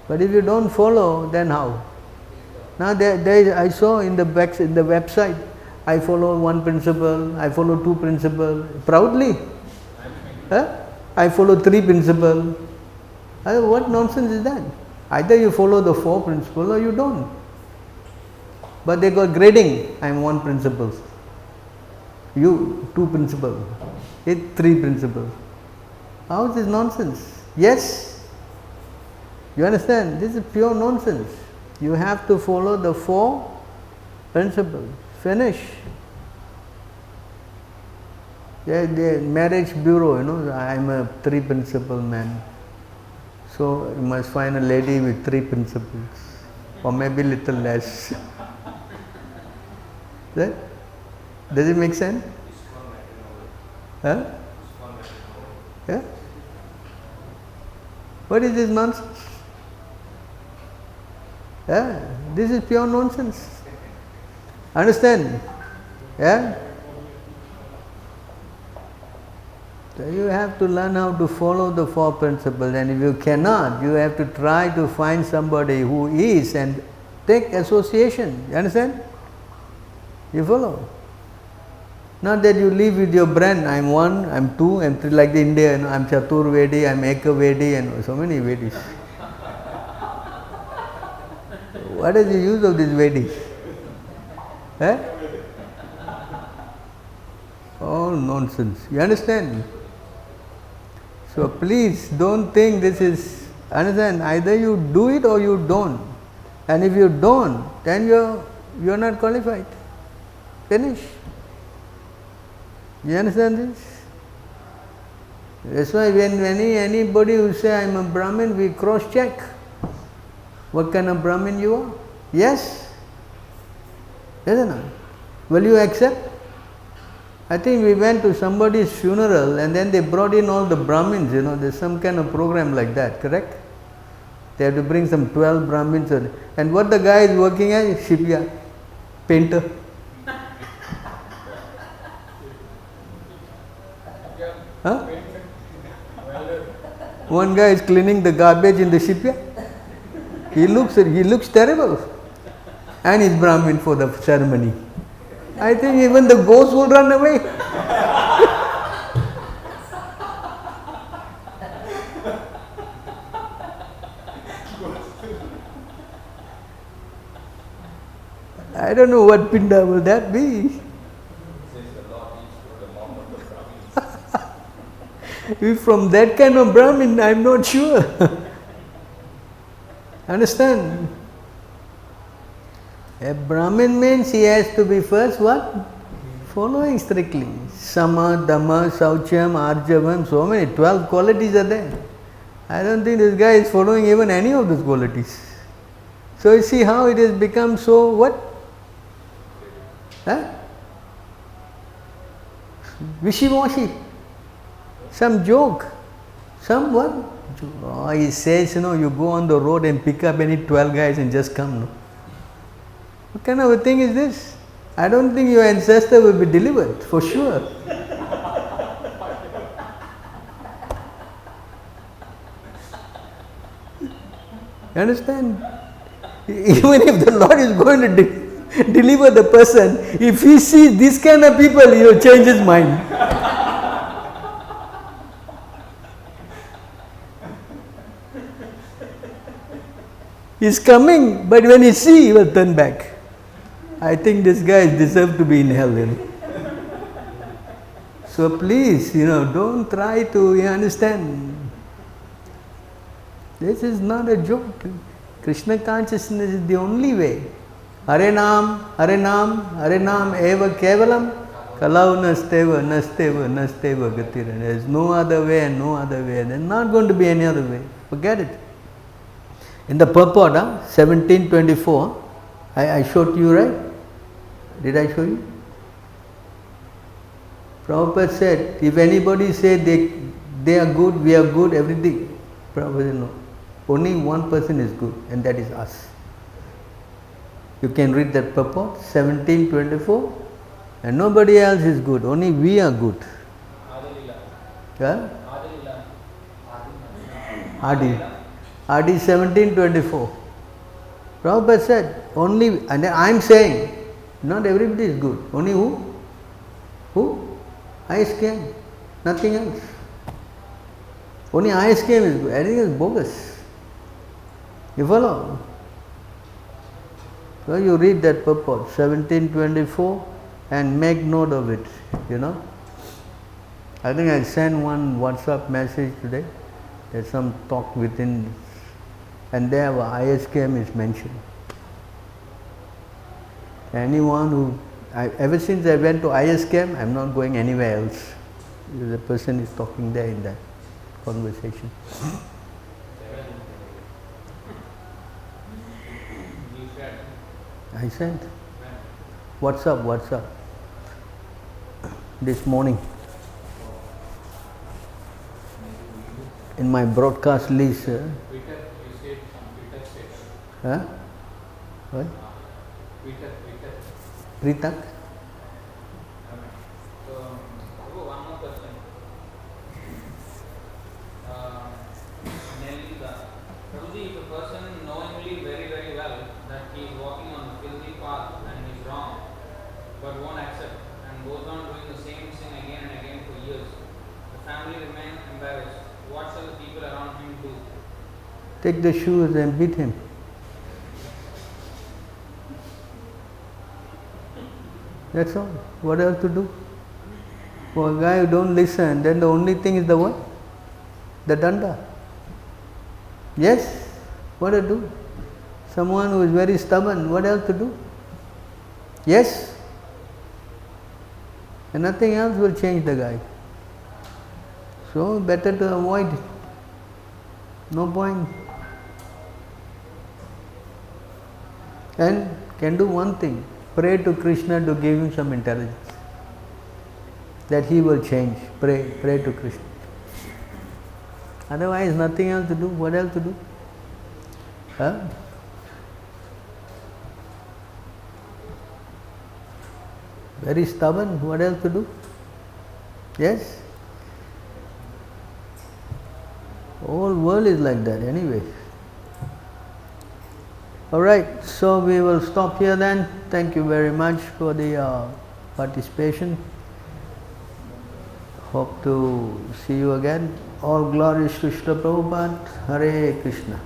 But if you don't follow, then how? Now I saw in the website, I follow one principle, I follow two principles, proudly. I follow three principles. What nonsense is that? Either you follow the four principles or you don't. But they got grading. I am one principle. You, two principles. It, three principles. How is this nonsense? Yes. You understand? This is pure nonsense. You have to follow the four principles. Finish. The marriage bureau, I am a three principle man. So you must find a lady with three principles, or maybe little less. Right? Does it make sense? Huh? Yeah? What is this nonsense? Yeah? This is pure nonsense. Understand? Yeah? So you have to learn how to follow the four principles, and if you cannot, you have to try to find somebody who is and take association. You understand? You follow? Not that you live with your brain, I am one, I am two, I am three, like the India, I am Chatur Vedi, I am Eka Vedi, and so many Vedis. What is the use of these Vedis? All nonsense. You understand? So please don't think this is, understand, either you do it or you don't. And if you don't, then you are not qualified. Finish. You understand this? That's why when anybody who say I am a Brahmin, we cross check. What kind of Brahmin you are? Yes? Isn't it? Will you accept? I think we went to somebody's funeral and then they brought in all the Brahmins, there's some kind of program like that, correct? They have to bring some 12 Brahmins. And what the guy is working at? Shipyard, painter. Huh? One guy is cleaning the garbage in the shipyard. He looks terrible. And he's Brahmin for the ceremony. I think even the ghost will run away. I don't know what Pinda will that be. If from that kind of Brahmin, I am not sure. Understand? A Brahmin means he has to be first what? Following strictly. Sama, Dhamma, Sauchyam, Arjavam, so many, 12 qualities are there. I don't think this guy is following even any of those qualities. So you see how it has become so what? Wishy-washy. Some joke. Some what? Oh, he says, you go on the road and pick up any 12 guys and just come. No? What kind of a thing is this? I don't think your ancestor will be delivered, for sure. You understand? Even if the Lord is going to deliver the person, if he sees this kind of people, he will change his mind. He's coming, but when he sees, he will turn back. I think this guy deserves to be in hell. So please, don't try to understand. This is not a joke. Krishna consciousness is the only way. Hare Nam, Hare Nam, Hare Nam eva kevalam, Kalau nasteva, nasteva, nasteva gatira. There is no other way and no other way. There is not going to be any other way. Forget it. In the purport, 1724, I showed you, right? Did I show you? Prabhupada said, if anybody say they are good, we are good, everything. Prabhupada said, no. Only one person is good, and that is us. You can read that purport, 1724, and nobody else is good, only we are good. Yeah? Adi 1724. Prabhupada said, only, and I am saying, not everybody is good, only who? Who? ISKM, nothing else. Only ISKM is good, everything is bogus. You follow? So you read that purport, 1724, and make note of it, you know. I think I sent one WhatsApp message today. There's some talk within, and there ISKM is mentioned. Anyone who, ever since I went to ISKM, I'm not going anywhere else. The person is talking there in that conversation. I sent. WhatsApp. This morning. In my broadcast list. Twitter, you said some Twitter status. Huh? What? Twitter. Pritak? So, one more question. Namely, Prabhuji, if a person knowingly very, very well that he is walking on a filthy path and he is wrong, but won't accept and goes on doing the same sin again and again for years, the family remains embarrassed. What shall the people around him do? Take the shoes and beat him. That's all. What else to do? For a guy who don't listen, then the only thing is the what? The danda. Yes? What to do? Someone who is very stubborn, what else to do? Yes? And nothing else will change the guy. So better to avoid it. No point. And can do one thing. Pray to Krishna to give him some intelligence. That he will change. Pray to Krishna. Otherwise nothing else to do. What else to do? Huh? Very stubborn. What else to do? Yes? Whole world is like that anyway. Alright, so we will stop here then. Thank you very much for the participation. Hope to see you again. All glories to Srila Prabhupada. Hare Krishna.